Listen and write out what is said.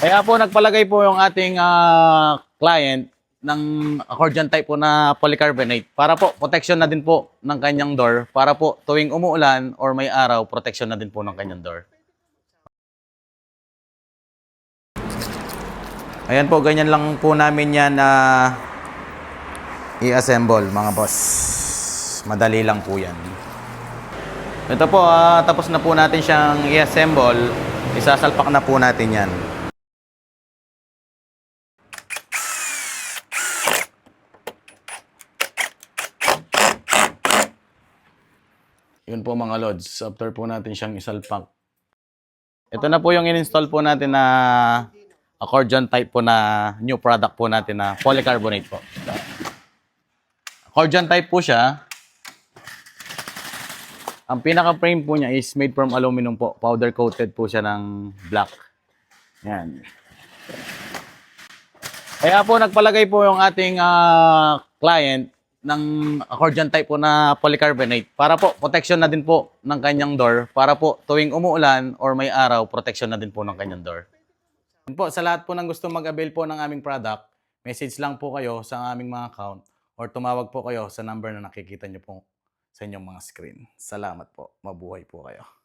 Kaya po nagpalagay po yung ating client ng accordion type po na polycarbonate para po protection na din po ng kanyang door, para po tuwing umuulan or may araw, protection na din po ng kanyang door. Ayan po, ganyan lang po namin yan na i-assemble mga boss. Madali lang po yan. Ito po, tapos na po natin siyang i-assemble. Isasalpak na po natin yan. Yun po mga lods, after po natin siyang isalpak. Ito na po yung in-install po natin na accordion type po na new product po natin na polycarbonate po. Accordion type po siya. Ang pinaka-frame po niya is made from aluminum po. Powder coated po siya ng black. Yan. Kaya po nagpalagay po yung ating client ng accordion type po na polycarbonate para po protection na din po ng kanyang door, para po tuwing umuulan or may araw, protection na din po ng kanyang door. Yun po, sa lahat po ng gusto mag-avail po ng aming product, message lang po kayo sa aming mga account or tumawag po kayo sa number na nakikita nyo po sa inyong mga screen. Salamat po. Mabuhay po kayo.